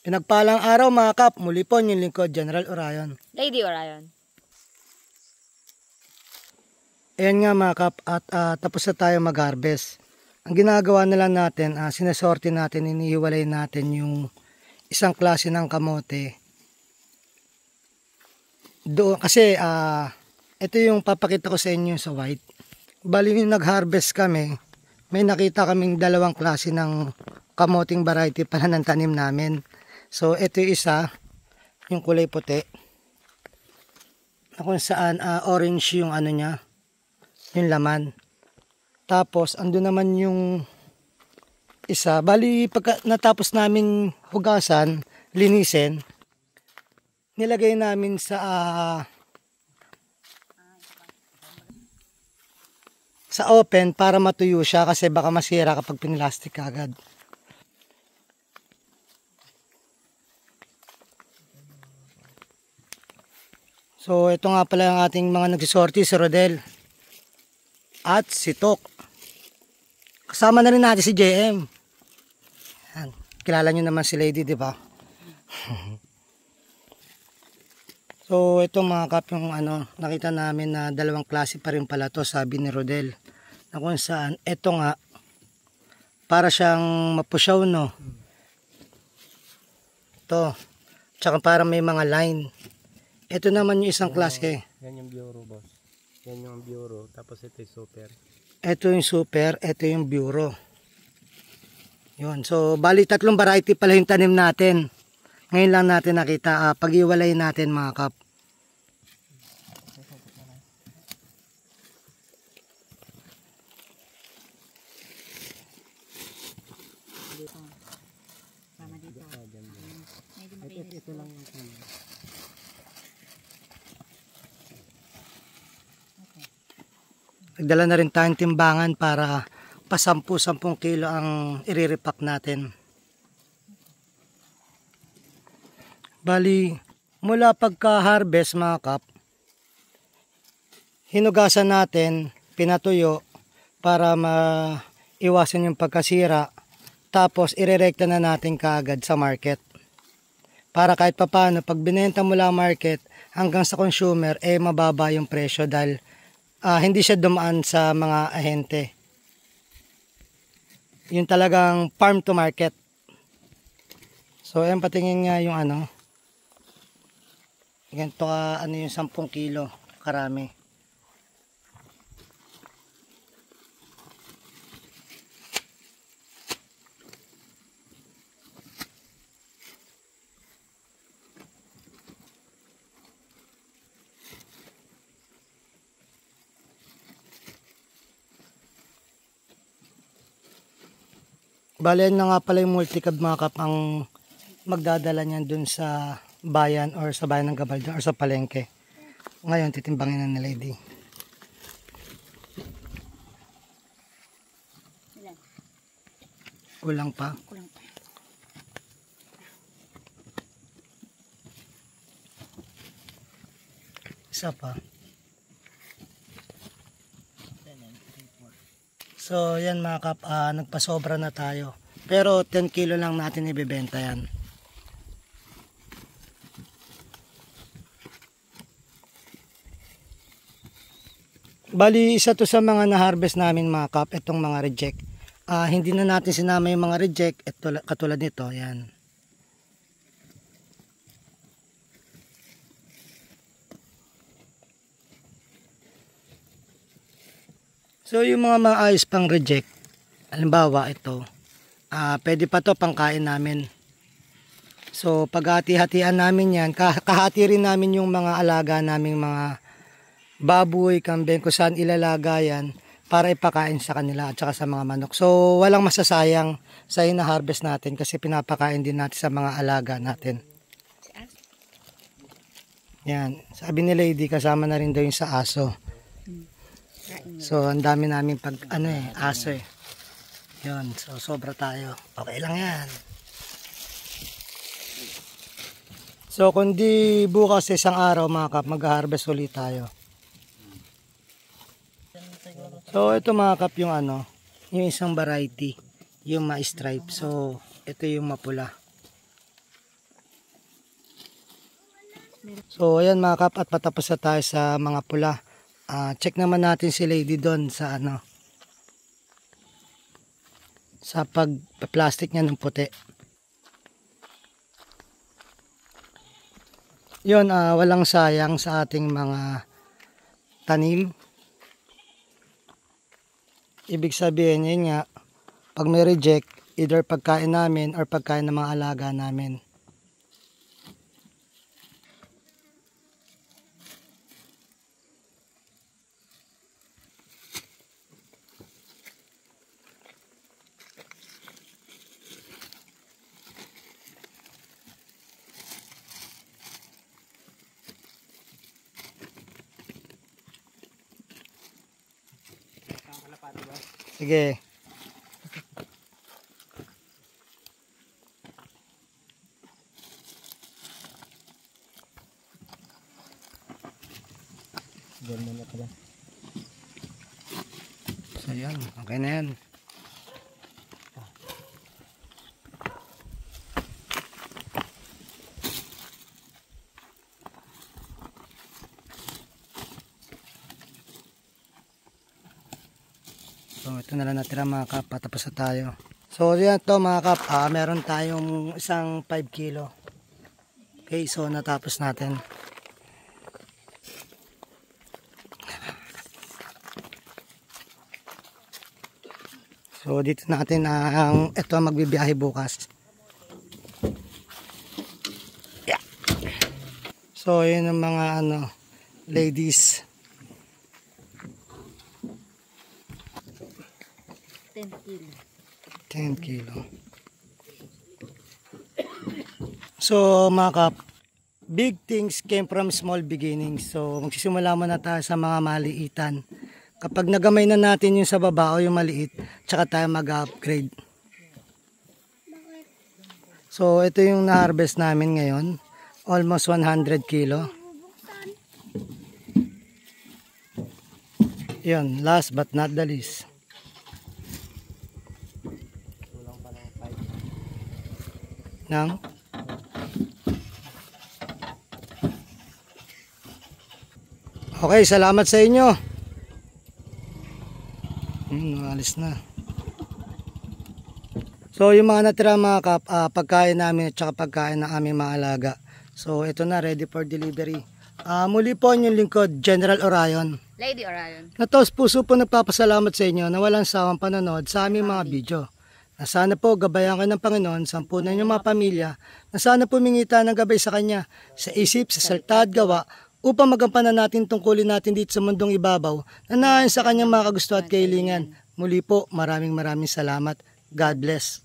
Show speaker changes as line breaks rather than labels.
Pinagpalang araw mga kap, muli po yung lingkod, General Orion.
Lady Orion.
Ayan nga mga kap, at tapos na tayo mag-harvest. Ang ginagawa na lang natin, sinesorte natin, inihiwalay natin yung isang klase ng kamote. Doon, kasi ito yung papakita ko sa inyo sa white. Bali yung nag-harvest kami, may nakita kaming dalawang klase ng kamoting variety pala ng tanim namin. So ito yung isa, yung kulay puti, na kung saan orange yung ano niya, yung laman. Tapos andun naman yung isa, bali pagka natapos namin hugasan, linisin, nilagay namin sa open para matuyo siya kasi baka masira kapag pinilastik agad. So ito nga pala ang ating mga nagsisorti, si Rodel at si Tok. Kasama na rin natin si JM. Yan. Kilala nyo naman si Lady, di ba? So ito mga kap, yung nakita namin na dalawang klase pa rin pala to, sabi ni Rodel. Na kung saan, ito nga, para siyang mapusyaw, no? Ito. Tsaka para may mga line. Ito naman yung isang klase.
Yan yung bureau, boss. Yan yung bureau. Tapos ito yung super.
Ito yung super, ito yung bureau. Yun. So, bali tatlong variety pala yung tanim natin. Ngayon lang natin nakita. Pag-iwalay natin mga kap.
Ito lang yung
Nagdala na rin tayong timbangan para pa 10 kilo ang iriripak natin. Bali, mula pagka-harvest mga kap, hinugasan natin, pinatuyo para maiwasan yung pagkasira. Tapos irerekta na natin kaagad sa market. Para kahit papano, pag binenta mula market hanggang sa consumer, mababa yung presyo dahil hindi siya dumaan sa mga ahente. Yung talagang farm to market. So ayan, patingin nga yung ganito yung 10 kilo karami. Bale na nga pala yung multicab mga kap ang magdadala niyan dun sa bayan or sa bayan ng Gabaldon or sa palengke. Ngayon titimbangin na ni Lady. Kulang pa?
Kulang pa.
Isa pa. So yan mga kap, nagpasobra na tayo. Pero 10 kilo lang natin ibebenta yan. Bali isa to sa mga na-harvest namin mga kap, itong mga reject. Hindi na natin sinama yung mga reject, ito, katulad nito, yan. So yung mga maayos pang reject, halimbawa ito, pwede pa to pangkain namin. So paghati-hatian namin yan, kahati rin namin yung mga alaga naming mga baboy, kambing, kung saan ilalaga yan para ipakain sa kanila at saka sa mga manok. So walang masasayang sa ina-harvest natin kasi pinapakain din natin sa mga alaga natin. Yan, sabi ni Lady kasama na rin daw yung sa aso. So ang dami namin pag aso eh. Yun, so sobra tayo. Okay lang yan. So kundi bukas isang araw mga kap, mag-harvest ulit tayo. So ito mga kap yung yung isang variety, yung ma-stripe. So ito yung mapula. So ayan mga kap, at patapos na tayo sa mga pula. Check naman natin si Lady doon sa sa pag-plastic niya ng puti. Yun, walang sayang sa ating mga tanim. Ibig sabihin yun nga, pag may reject, either pagkain namin or pagkain ng mga alaga namin. Sige.
Ganyan na pala.
So yan, okay na yan. So ito na lang natira mga kap, patapos na tayo. So yan to mga kap, meron tayong isang 5 kilo. Okay, so natapos natin. So dito natin ito ang magbibiyahe bukas. Yeah. So yun ang mga ladies.
10 kilo.
10 kilo. So mga kap, big things came from small beginnings. So magsisimula muna tayo sa mga maliitan. Kapag nagamay na natin yung sa baba o yung maliit, tsaka tayo mag-upgrade. So ito yung na-harvest namin ngayon. Almost 100 kilo. Yun, last but not the least. Nang okay, salamat sa inyo. Alis na. So yung mga natira mga kap, pagkain namin at saka pagkain ng aming mga alaga. So ito na, ready for delivery. Muli po yung lingkod, General Orion.
Lady Orion.
Nataos puso po nagpapasalamat sa inyo na walang sawang panonood sa aming mga video. Na sana po gabayan kayo ng Panginoon, sampunan yung mga pamilya, na sana po mingita ng gabay sa Kanya, sa isip, sa salita at gawa, upang magampanan natin tungkulin natin dito sa mundong ibabaw, na naayon sa Kanyang mga kagusto at kahilingan. Muli po, maraming salamat. God bless.